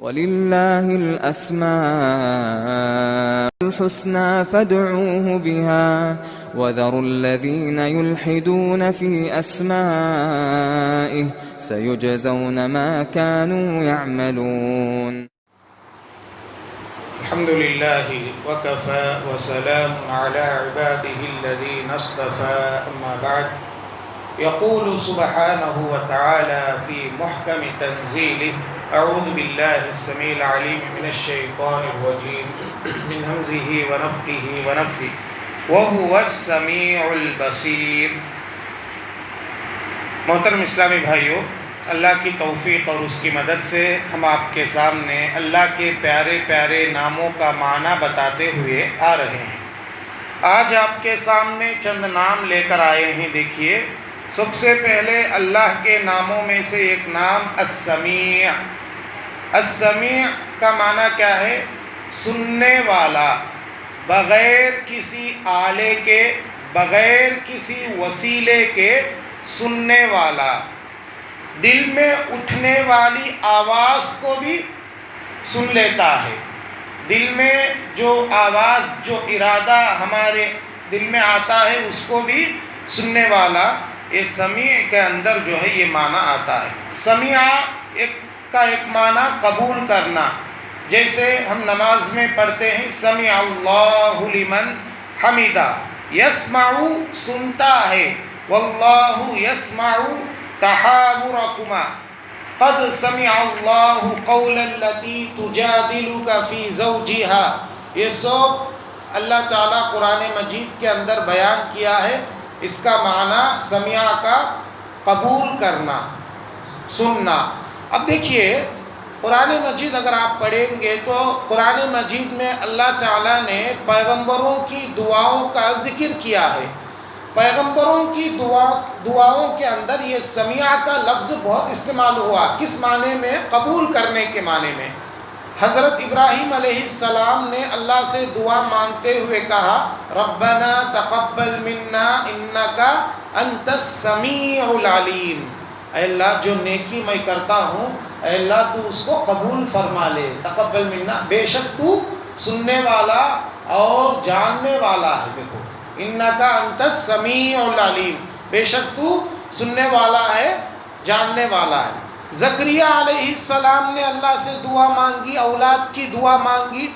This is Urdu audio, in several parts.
وَلِلَّهِ الْأَسْمَاءُ الْحُسْنَى فَادْعُوهُ بِهَا وَذَرُوا الَّذِينَ يُلْحِدُونَ فِي أَسْمَائِهِ سَيُجْزَوْنَ مَا كَانُوا يَعْمَلُونَ. الحمد لله وكفى وسلام على عباده الذين اصطفى أما بعد. يقول سبحانه وتعالى في محكم تنزيله: أعوذ بالله السميع العليم من الشيطان الرجيم من همزه ونفخه ونفثه وهو السميع البصير. محترم اسلامی بھائیوں، اللہ کی توفیق اور اس کی مدد سے ہم آپ کے سامنے اللہ کے پیارے پیارے ناموں کا معنی بتاتے ہوئے آ رہے ہیں. آج آپ کے سامنے چند نام لے کر آئے ہیں. دیکھیے، سب سے پہلے اللہ کے ناموں میں سے ایک نام السمیع. السمیع کا معنی کیا ہے؟ سننے والا، بغیر کسی آلے کے، بغیر کسی وسیلے کے سننے والا. دل میں اٹھنے والی آواز کو بھی سن لیتا ہے. دل میں جو آواز، جو ارادہ ہمارے دل میں آتا ہے اس کو بھی سننے والا. یہ سمیع کے اندر جو ہے یہ معنی آتا ہے. سمیع کا ایک معنی قبول کرنا. جیسے ہم نماز میں پڑھتے ہیں سمع اللہ لمن حمیدہ. یسمع سنتا ہے، واللہ یسمع تحاورکما. قد سمع اللہ قول التی تجادلک فی زوجہا. یہ سب اللہ تعالیٰ قرآن مجید کے اندر بیان کیا ہے. اس کا معنی سمع کا قبول کرنا، سننا. اب دیکھیے، قرآن مجید اگر آپ پڑھیں گے تو قرآن مجید میں اللہ تعالیٰ نے پیغمبروں کی دعاؤں کا ذکر کیا ہے. پیغمبروں کی دعاؤں کے اندر یہ سمیع کا لفظ بہت استعمال ہوا. کس معنی میں؟ قبول کرنے کے معنی میں. حضرت ابراہیم علیہ السلام نے اللہ سے دعا مانگتے ہوئے کہا: ربنا تقبل منا انک انت السمیع العلیم. اے اللہ، جو نیکی میں کرتا ہوں، اے اللہ تو اس کو قبول فرما لے. تقبل منا، بے شک تو سننے والا اور جاننے والا ہے. دیکھو، انک انت السمیع العلیم، بے شک تو سننے والا ہے، جاننے والا ہے. زکریا علیہ السلام نے اللہ سے دعا مانگی، اولاد کی دعا مانگی.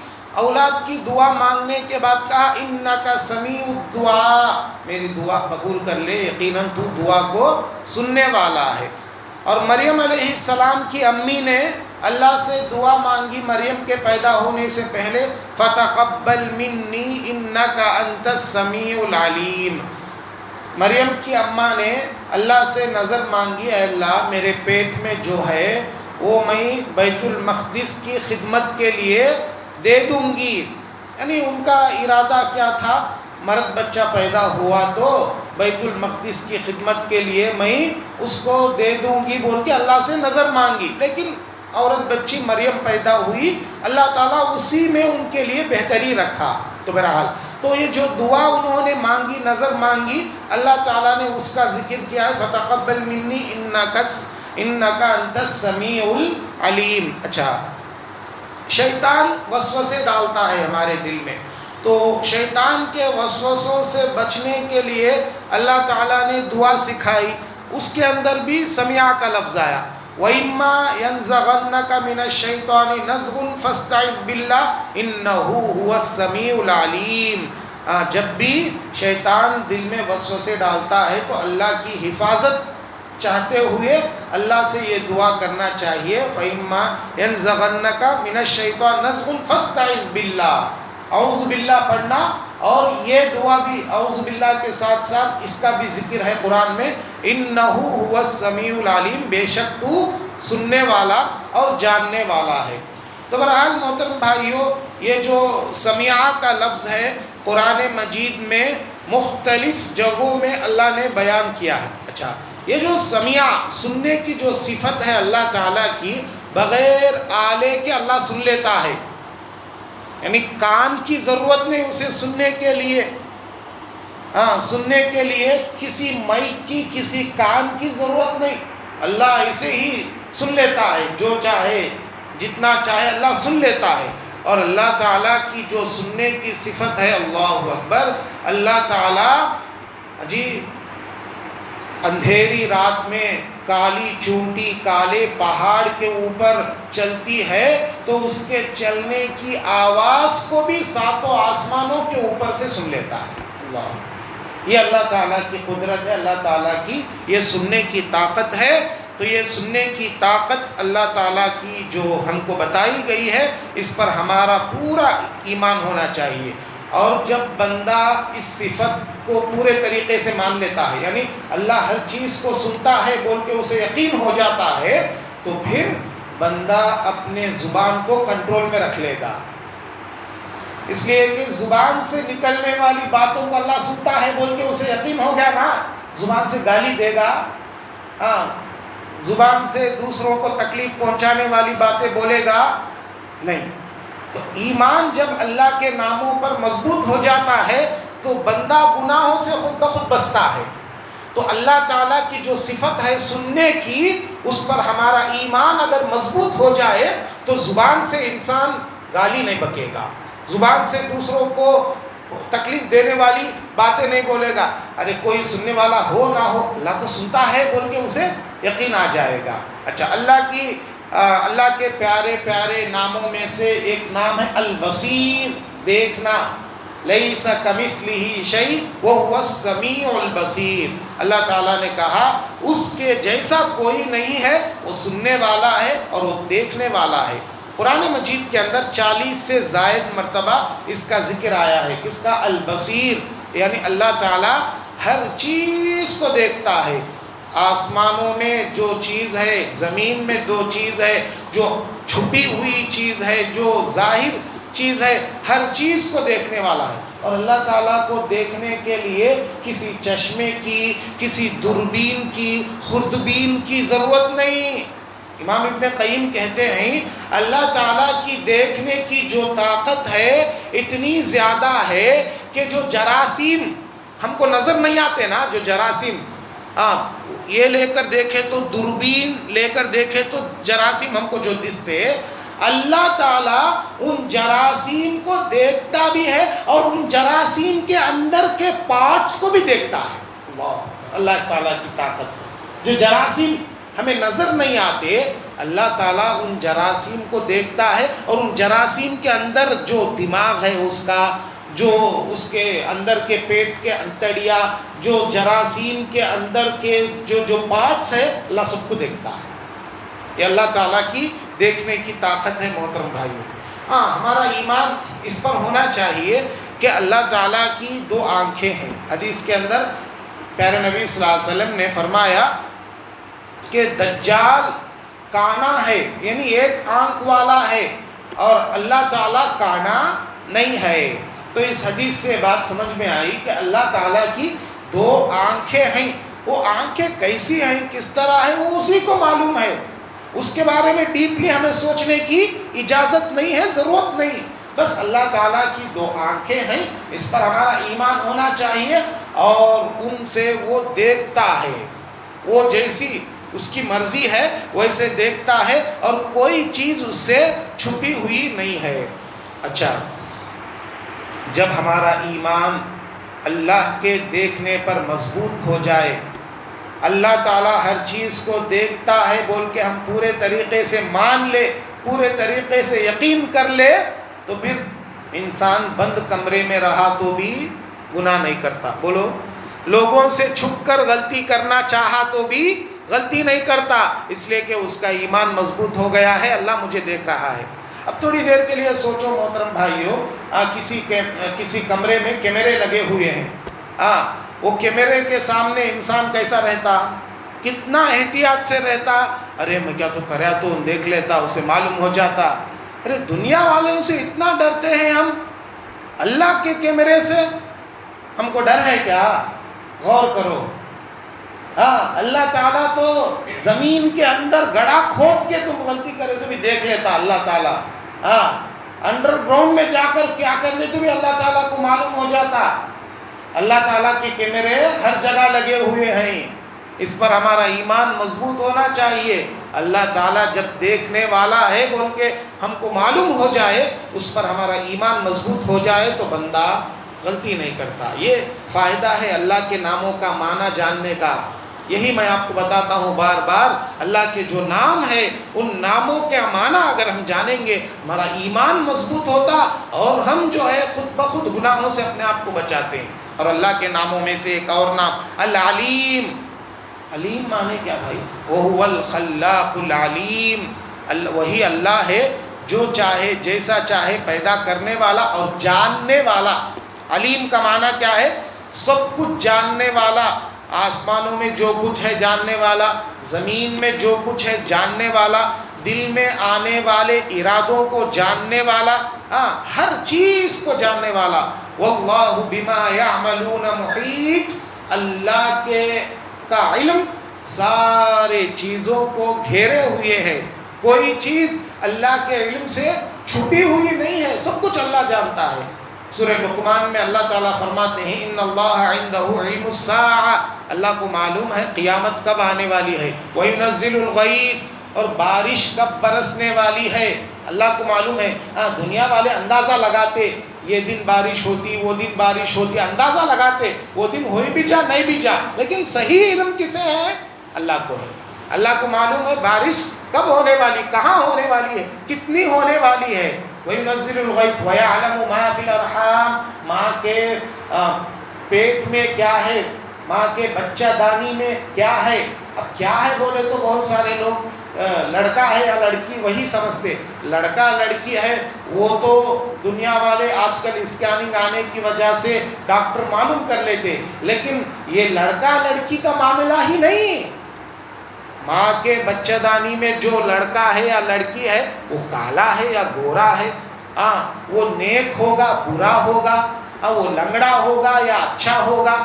اولاد کی دعا مانگنے کے بعد کہا: انک سمیع الدعاء، میری دعا قبول کر لے، یقیناً تو دعا کو سننے والا ہے. اور مریم علیہ السلام کی امی نے اللہ سے دعا مانگی مریم کے پیدا ہونے سے پہلے: فتقبل منی انک انت السمیع العلیم. مریم کی اماں نے اللہ سے نظر مانگی: اے اللہ، میرے پیٹ میں جو ہے وہ میں بیت المقدس کی خدمت کے لیے دے دوں گی. یعنی ان کا ارادہ کیا تھا؟ مرد بچہ پیدا ہوا تو بیت المقدس کی خدمت کے لیے میں اس کو دے دوں گی بول کے اللہ سے نظر مانگی. لیکن عورت بچی مریم پیدا ہوئی، اللہ تعالیٰ اسی میں ان کے لیے بہتری رکھا. تو بہرحال تو یہ جو دعا انہوں نے مانگی، نظر مانگی، اللہ تعالیٰ نے اس کا ذکر کیا ہے: فتقبل منی انک انت السمیع العلیم. اچھا، شیطان وسوسے ڈالتا ہے ہمارے دل میں. تو شیطان کے وسوسوں سے بچنے کے لیے اللہ تعالیٰ نے دعا سکھائی. اس کے اندر بھی سمیع کا لفظ آیا: وَإِمَّا يَنزَغَنَّكَ مِنَ الشَّيْطَانِ نَزْغٌ فَاسْتَعِذْ بِاللَّهِ إِنَّهُ هُوَ السَّمِيعُ الْعَلِيمُ. جب بھی شیطان دل میں وسوسے ڈالتا ہے تو اللہ کی حفاظت چاہتے ہوئے اللہ سے یہ دعا کرنا چاہیے: فَإِمَّا يَنزَغَنَّكَ مِنَ الشَّيْطَانِ نَزْغٌ فَاسْتَعِذْ بِاللَّهِ. اعوذ باللہ پڑھنا، اور یہ دعا بھی اعوذ باللہ کے ساتھ ساتھ اس کا بھی ذکر ہے قرآن میں: انہ هو السمیع العلیم، بے شک تو سننے والا اور جاننے والا ہے. تو بہرحال محترم بھائیوں، یہ جو سمیع کا لفظ ہے قرآن مجید میں مختلف جگہوں میں اللہ نے بیان کیا ہے. اچھا، یہ جو سمیع، سننے کی جو صفت ہے اللہ تعالیٰ کی، بغیر آلے کے اللہ سن لیتا ہے. یعنی کان کی ضرورت نہیں اسے سننے کے لیے. سننے کے لیے کسی مائک کی، کسی کان کی ضرورت نہیں. اللہ اسے ہی سن لیتا ہے جو چاہے. جتنا چاہے اللہ سن لیتا ہے. اور اللہ تعالیٰ کی جو سننے کی صفت ہے، اللہ اکبر، اللہ تعالیٰ جی اندھیری رات میں کالی چونٹی کالے پہاڑ کے اوپر چلتی ہے تو اس کے چلنے کی آواز کو بھی ساتوں آسمانوں کے اوپر سے سن لیتا ہے. اللہ، یہ اللہ تعالیٰ کی قدرت ہے، اللہ تعالیٰ کی یہ سننے کی طاقت ہے. تو یہ سننے کی طاقت اللہ تعالیٰ کی جو ہم کو بتائی گئی ہے، اس پر ہمارا پورا ایمان ہونا چاہیے. اور جب بندہ اس صفت کو پورے طریقے سے مان لیتا ہے، یعنی اللہ ہر چیز کو سنتا ہے بول کے اسے یقین ہو جاتا ہے، تو پھر بندہ اپنے زبان کو کنٹرول میں رکھ لے گا. اس لیے کہ زبان سے نکلنے والی باتوں کو اللہ سنتا ہے بول کے اسے یقین ہو گیا نا. زبان سے گالی دے گا، ہاں، زبان سے دوسروں کو تکلیف پہنچانے والی باتیں بولے گا نہیں. تو ایمان جب اللہ کے ناموں پر مضبوط ہو جاتا ہے تو بندہ گناہوں سے خود بخود بچتا ہے. تو اللہ تعالیٰ کی جو صفت ہے سننے کی، اس پر ہمارا ایمان اگر مضبوط ہو جائے تو زبان سے انسان گالی نہیں بکے گا، زبان سے دوسروں کو تکلیف دینے والی باتیں نہیں بولے گا. ارے کوئی سننے والا ہو نہ ہو، اللہ تو سنتا ہے بول کے اسے یقین آ جائے گا. اچھا، اللہ کے پیارے پیارے ناموں میں سے ایک نام ہے البصیر، دیکھنا. لیس کمثلہ شیء وہو السمیع البصیر. اللہ تعالیٰ نے کہا اس کے جیسا کوئی نہیں ہے، وہ سننے والا ہے اور وہ دیکھنے والا ہے. قرآن مجید کے اندر 40 سے زائد مرتبہ اس کا ذکر آیا ہے. کس کا؟ البصیر، یعنی اللہ تعالیٰ ہر چیز کو دیکھتا ہے. آسمانوں میں جو چیز ہے، زمین میں جو چیز ہے، جو چھپی ہوئی چیز ہے، جو ظاہر چیز ہے، ہر چیز کو دیکھنے والا ہے. اور اللہ تعالیٰ کو دیکھنے کے لیے کسی چشمے کی، کسی دوربین کی، خوردبین کی ضرورت نہیں. امام ابن قیم کہتے ہیں اللہ تعالیٰ کی دیکھنے کی جو طاقت ہے اتنی زیادہ ہے کہ جو جراثیم ہم کو نظر نہیں آتے نا، جو جراثیم، یہ لے کر دیکھے تو دوربین لے کر دیکھے تو جراثیم ہم کو جو دستے، اللہ تعالیٰ ان جراثیم کو دیکھتا بھی ہے اور ان جراثیم کے اندر کے پارٹس کو بھی دیکھتا ہے. اللہ تعالیٰ کی طاقت ہے. جو جراثیم ہمیں نظر نہیں آتے، اللہ تعالیٰ ان جراثیم کو دیکھتا ہے اور ان جراثیم کے اندر جو دماغ ہے اس کا، جو اس کے اندر کے پیٹ کے انتڑیاں، جو جراثیم کے اندر کے جو پارٹس ہے، اللہ سب کو دیکھتا ہے. یہ اللہ تعالیٰ کی دیکھنے کی طاقت ہے. محترم بھائیوں، ہمارا ایمان اس پر ہونا چاہیے کہ اللہ تعالیٰ کی 2 آنکھیں ہیں. حدیث کے اندر پیارے نبی صلی اللہ علیہ وسلم نے فرمایا کہ دجال کانا ہے، یعنی ایک آنکھ والا ہے، اور اللہ تعالیٰ کانا نہیں ہے. تو اس حدیث سے بات سمجھ میں آئی کہ اللہ تعالیٰ کی 2 آنکھیں ہیں. وہ آنکھیں کیسی ہیں، کس طرح ہیں، وہ اسی کو معلوم ہے. اس کے بارے میں ڈیپلی ہمیں سوچنے کی اجازت نہیں ہے، ضرورت نہیں. بس اللہ تعالیٰ کی 2 آنکھیں ہیں، اس پر ہمارا ایمان ہونا چاہیے. اور ان سے وہ دیکھتا ہے، وہ جیسی اس کی مرضی ہے ویسے دیکھتا ہے، اور کوئی چیز اس سے چھپی ہوئی نہیں ہے. اچھا، جب ہمارا ایمان اللہ کے دیکھنے پر مضبوط ہو جائے، اللہ تعالیٰ ہر چیز کو دیکھتا ہے بول کے ہم پورے طریقے سے مان لے، پورے طریقے سے یقین کر لے، تو پھر انسان بند کمرے میں رہا تو بھی گناہ نہیں کرتا. بولو، لوگوں سے چھپ کر غلطی کرنا چاہا تو بھی غلطی نہیں کرتا، اس لیے کہ اس کا ایمان مضبوط ہو گیا ہے، اللہ مجھے دیکھ رہا ہے. اب تھوڑی دیر کے لیے سوچو محترم بھائیوں، کسی کمرے میں کیمرے لگے ہوئے ہیں. وہ کیمرے کے سامنے انسان کیسا رہتا، کتنا احتیاط سے رہتا. ارے میں کیا تو کریا تو دیکھ لیتا، اسے معلوم ہو جاتا. ارے دنیا والوں سے اتنا ڈرتے ہیں ہم، اللہ کے کیمرے سے ہم کو ڈر ہے کیا؟ غور کرو. اللہ تعالیٰ تو زمین کے اندر گڑھا کھود کے تم غلطی کرے تو بھی دیکھ لیتا اللہ تعالیٰ. انڈر گراؤنڈ میں جا کر کیا کر لے تو بھی اللہ تعالیٰ کو معلوم ہو جاتا. اللہ تعالیٰ کے کیمرے ہر جگہ لگے ہوئے ہیں. اس پر ہمارا ایمان مضبوط ہونا چاہیے. اللہ تعالیٰ جب دیکھنے والا ہے بول کے ہم کو معلوم ہو جائے، اس پر ہمارا ایمان مضبوط ہو جائے تو بندہ غلطی نہیں کرتا۔ یہ فائدہ ہے اللہ کے ناموں کا معنی جاننے کا۔ یہی میں آپ کو بتاتا ہوں بار بار، اللہ کے جو نام ہے ان ناموں کے معنی اگر ہم جانیں گے ہمارا ایمان مضبوط ہوتا اور ہم جو ہے خود بخود گناہوں سے اپنے آپ کو بچاتے ہیں۔ اور اللہ کے ناموں میں سے ایک اور نام العلیم۔ علیم معنی کیا بھائی؟ وَهُوَ الْخَلَّاقُ الْعَلِيمُ، وہی اللہ ہے جو چاہے جیسا چاہے پیدا کرنے والا اور جاننے والا۔ علیم کا معنی کیا ہے؟ سب کچھ جاننے والا، آسمانوں میں جو کچھ ہے جاننے والا، زمین میں جو کچھ ہے جاننے والا، دل میں آنے والے ارادوں کو جاننے والا، ہر چیز کو جاننے والا۔ واللہ بما یعملون محیط، اللہ کا علم سارے چیزوں کو گھیرے ہوئے ہے، کوئی چیز اللہ کے علم سے چھپی ہوئی نہیں ہے، سب کچھ اللہ جانتا ہے۔ سورہ لقمان میں اللہ تعالیٰ فرماتے ہیں ان اللہ عنده علم الساعہ، اللہ کو معلوم ہے قیامت کب آنے والی ہے، وَيُنَزِّلُ الْغَيْثَ، اور بارش کب برسنے والی ہے، اللہ کو معلوم ہے۔ دنیا والے اندازہ لگاتے یہ دن بارش ہوتی، وہ دن بارش ہوتی، اندازہ لگاتے، وہ دن ہوئی بھی جا نہیں بھی جا، لیکن صحیح علم کسے ہے؟ اللہ کو ہے۔ اللہ کو معلوم ہے بارش کب ہونے والی، کہاں ہونے والی ہے، کتنی ہونے والی ہے۔ وَيُنَزِّلُ الْغَيْثَ وَيَعْلَمُ مَا فِي الْأَرْحَامِ، ماں کے پیٹ میں کیا ہے، ماں کے بچہ دانی میں کیا ہے۔ اب کیا ہے بولے تو بہت سارے لوگ لڑکا ہے یا لڑکی وہی سمجھتے، لڑکا لڑکی ہے وہ تو دنیا والے آج کل اسکیننگ آنے کی وجہ سے ڈاکٹر معلوم کر لیتے، لیکن یہ لڑکا لڑکی کا معاملہ ہی نہیں۔ ماں کے بچہ دانی میں جو لڑکا ہے یا لڑکی ہے وہ کالا ہے یا گورا ہے، وہ نیک ہوگا برا ہوگا، وہ لنگڑا ہوگا یا اچھا ہوگا،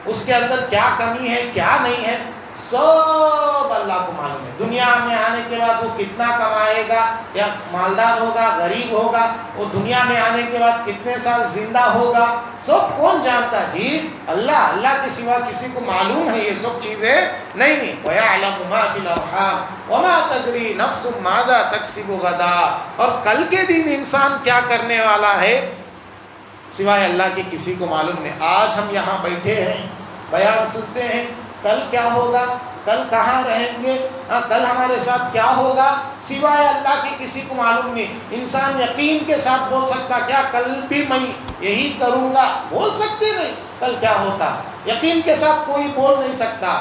اس کے اندر کیا کمی ہے کیا نہیں ہے، سب اللہ کو معلوم ہے۔ دنیا میں آنے کے بعد وہ کتنا کمائے گا، یا مالدار ہوگا غریب ہوگا، وہ دنیا میں آنے کے بعد کتنے سال زندہ ہوگا، سب کون جانتا ہے؟ جی اللہ، اللہ کے سوا کسی کو معلوم ہے یہ سب چیزیں نہیں۔ وَيَعْلَمُ مَا فِي الْأَرْحَامِ وَمَا تَدْرِي نَفْسٌ مَاذَا تَكْسِبُ غَدًا، اور کل کے دن انسان کیا کرنے والا ہے سوائے اللہ کے کسی کو معلوم نہیں۔ آج ہم یہاں بیٹھے ہیں بیان سنتے ہیں، کل کیا ہوگا، کل کہاں رہیں گے، کل ہمارے ساتھ کیا ہوگا، سوائے اللہ کے کسی کو معلوم نہیں۔ انسان یقین کے ساتھ بول سکتا کیا کل بھی میں یہی کروں گا، بول سکتے نہیں کل کیا ہوتا، یقین کے ساتھ کوئی بول نہیں سکتا۔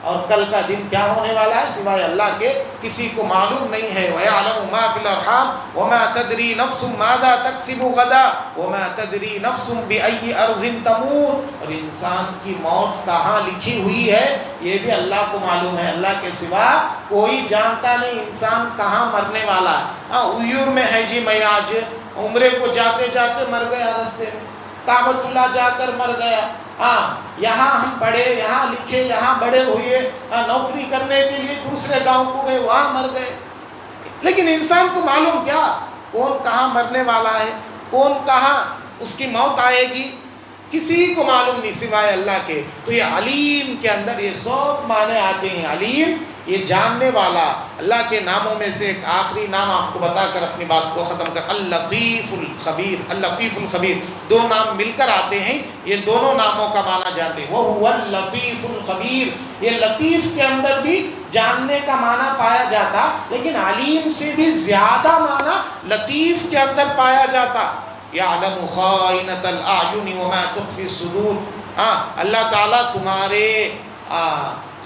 اور کل کا دن کیا ہونے والا ہے سوائے اللہ کے کسی کو معلوم نہیں ہے۔ وَيَعْلَمُ مَا فِي الْأَرْحَامِ وَمَا تَدْرِي نَفْسٌ مَاذَا تَكْسِبُ غَدًا وَمَا تَدْرِي نَفْسٌ بِأَيِّ أَرْضٍ تَمُوتُ، اور انسان کی موت کہاں لکھی ہوئی ہے یہ بھی اللہ کو معلوم ہے، اللہ کے سوا کوئی جانتا نہیں انسان کہاں مرنے والا ہے۔ عیور میں ہے جی، میں آج عمرے کو جاتے جاتے مر گیا، رستے میں کعبۃ اللہ جا کر مر گیا، یہاں ہم پڑھے، یہاں لکھے، یہاں بڑے ہوئے، نوکری کرنے کے لیے دوسرے گاؤں کو گئے، وہاں مر گئے، لیکن انسان کو معلوم کیا کون کہاں مرنے والا ہے، کون کہاں اس کی موت آئے گی، کسی کو معلوم نہیں سوائے اللہ کے۔ تو یہ علیم کے اندر یہ سب معنی آتے ہیں۔ علیم یہ جاننے والا۔ اللہ کے ناموں میں سے ایک آخری نام آپ کو بتا کر اپنی بات کو ختم کر، اللطیف الخبیر۔ اللطیف الخبیر دو نام مل کر آتے ہیں، یہ دونوں ناموں کا معنی جانتے ہیں۔ وَهُوَ اللطیف الخبیر، یہ لطیف کے اندر بھی جاننے کا معنی پایا جاتا، لیکن علیم سے بھی زیادہ معنی لطیف کے اندر پایا جاتا۔ یعلم خائنۃ الاعین وما تخفی الصدور، اللہ تعالیٰ تمہارے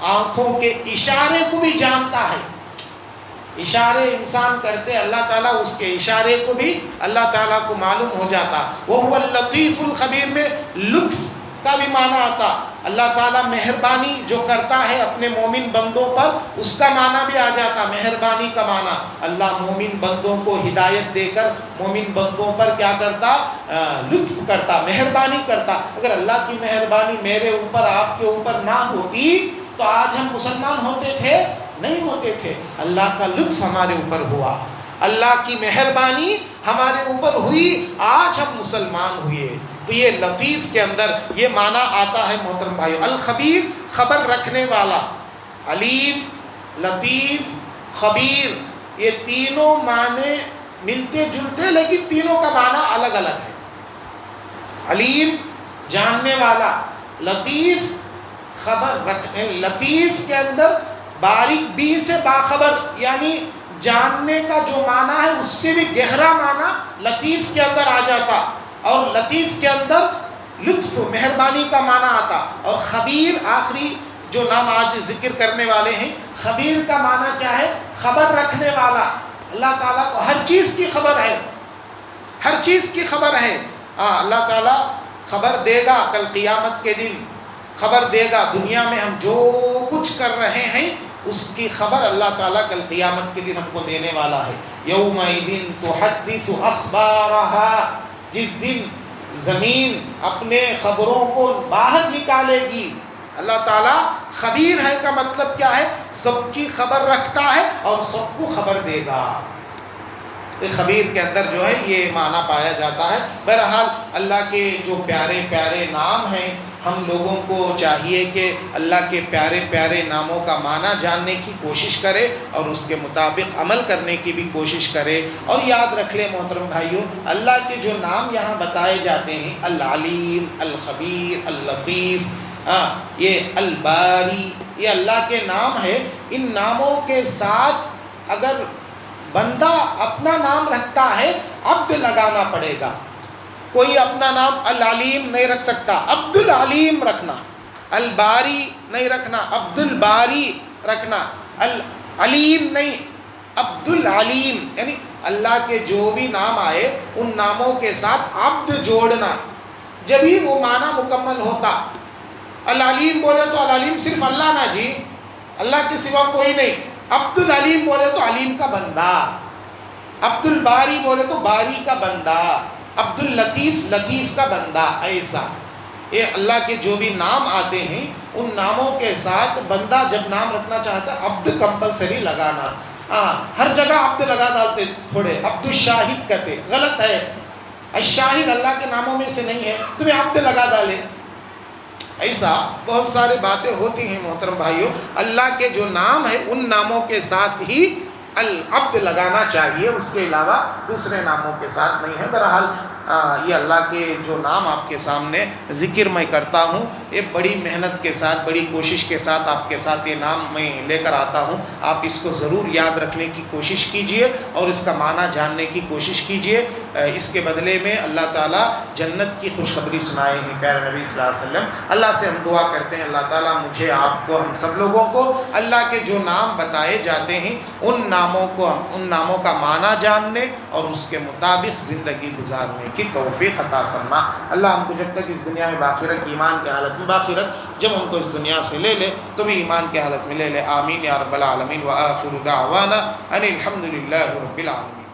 آنکھوں کے اشارے کو بھی جانتا ہے۔ اشارے انسان کرتے اللہ تعالیٰ اس کے اشارے کو بھی اللہ تعالیٰ کو معلوم ہو جاتا۔ وَهُوَ اللطیف الخبیر میں لطف کا بھی معنی آتا، اللہ تعالیٰ مہربانی جو کرتا ہے اپنے مومن بندوں پر اس کا معنی بھی آ جاتا، مہربانی کا معنی۔ اللہ مومن بندوں کو ہدایت دے کر مومن بندوں پر کیا کرتا، لطف کرتا، مہربانی کرتا۔ اگر اللہ کی مہربانی میرے اوپر آپ کے اوپر نہ ہوتی تو آج ہم مسلمان ہوتے تھے؟ نہیں ہوتے تھے۔ اللہ کا لطف ہمارے اوپر ہوا، اللہ کی مہربانی ہمارے اوپر ہوئی، آج ہم مسلمان ہوئے۔ تو یہ لطیف کے اندر یہ معنی آتا ہے محترم بھائیو۔ الخبیر خبر رکھنے والا، علیم، لطیف، خبیر، یہ تینوں معنی ملتے جلتے لیکن تینوں کا معنی الگ الگ ہے۔ علیم جاننے والا، لطیف خبر رکھنے، لطیف کے اندر باریک بی سے باخبر، یعنی جاننے کا جو معنی ہے اس سے بھی گہرا معنی لطیف کے اندر آ جاتا، اور لطیف کے اندر لطف مہربانی کا معنی آتا، اور خبیر آخری جو نام آج ذکر کرنے والے ہیں، خبیر کا معنی کیا ہے؟ خبر رکھنے والا۔ اللہ تعالیٰ کو ہر چیز کی خبر ہے، ہر چیز کی خبر ہے۔ اللہ تعالیٰ خبر دے گا کل قیامت کے دن، خبر دے گا دنیا میں ہم جو کچھ کر رہے ہیں اس کی خبر اللہ تعالیٰ کل قیامت کے دن ہم کو دینے والا ہے۔ یومئذ تحدث اخبارها، جس دن زمین اپنے خبروں کو باہر نکالے گی۔ اللہ تعالیٰ خبیر ہے کا مطلب کیا ہے؟ سب کی خبر رکھتا ہے اور سب کو خبر دے گا۔ خبیر کے اندر جو ہے یہ معنی پایا جاتا ہے۔ بہرحال اللہ کے جو پیارے پیارے نام ہیں، ہم لوگوں کو چاہیے کہ اللہ کے پیارے پیارے ناموں کا معنی جاننے کی کوشش کرے اور اس کے مطابق عمل کرنے کی بھی کوشش کرے۔ اور یاد رکھ لیں محترم بھائیوں، اللہ کے جو نام یہاں بتائے جاتے ہیں، العلیم، الخبیر، اللطیف، یہ الباری، یہ اللہ کے نام ہے۔ ان ناموں کے ساتھ اگر بندہ اپنا نام رکھتا ہے، عبد لگانا پڑے گا۔ کوئی اپنا نام العلیم نہیں رکھ سکتا، عبد العلیم رکھنا، الباری نہیں رکھنا، عبد الباری رکھنا، العلیم نہیں، عبد العلیم، یعنی اللہ کے جو بھی نام آئے ان ناموں کے ساتھ عبد جوڑنا، جبھی وہ معنی مکمل ہوتا۔ العلیم بولے تو العلیم صرف اللہ نہ جی، اللہ کے سوا کوئی نہیں۔ عبد العلیم بولے تو علیم کا بندہ، عبد الباری بولے تو باری کا بندہ، عبد اللطیف لطیف کا بندہ، ایسا۔ یہ اللہ کے جو بھی نام آتے ہیں ان ناموں کے ساتھ بندہ جب نام رکھنا چاہتا ہے عبد کمپلسری لگانا۔ ہر جگہ عبد لگا ڈالتے تھوڑے، عبد الشاہد کہتے، غلط ہے۔ الشاہد اللہ کے ناموں میں سے نہیں ہے، تمہیں عبد لگا ڈالے۔ ایسا بہت ساری باتیں ہوتی ہیں محترم بھائیوں۔ اللہ کے جو نام ہے ان ناموں کے ساتھ ہی العبد لگانا چاہیے، اس کے علاوہ دوسرے ناموں کے ساتھ نہیں ہے۔ بہرحال یہ اللہ کے جو نام آپ کے سامنے ذکر میں کرتا ہوں، یہ بڑی محنت کے ساتھ، بڑی کوشش کے ساتھ آپ کے ساتھ یہ نام میں لے کر آتا ہوں۔ آپ اس کو ضرور یاد رکھنے کی کوشش کیجئے اور اس کا معنی جاننے کی کوشش کیجئے۔ اس کے بدلے میں اللہ تعالیٰ جنت کی خوشخبری سنائے ہیں پیارے نبی صلی اللہ علیہ وسلم۔ اللہ سے ہم دعا کرتے ہیں اللہ تعالیٰ مجھے، آپ کو، ہم سب لوگوں کو اللہ کے جو نام بتائے جاتے ہیں ان ناموں کا معنی جاننے اور اس کے مطابق زندگی گزارنے کی توفیق عطا فرما۔ اللہ ہم کو جب تک اس دنیا میں باقی رکھ، ایمان کی حالت میں باقی رکھ، جب ہم کو اس دنیا سے لے لے تو بھی ایمان کی حالت میں لے لے۔ آمین یا رب العالمین۔ وآخر دعوانا ان الحمد للہ رب العالمین۔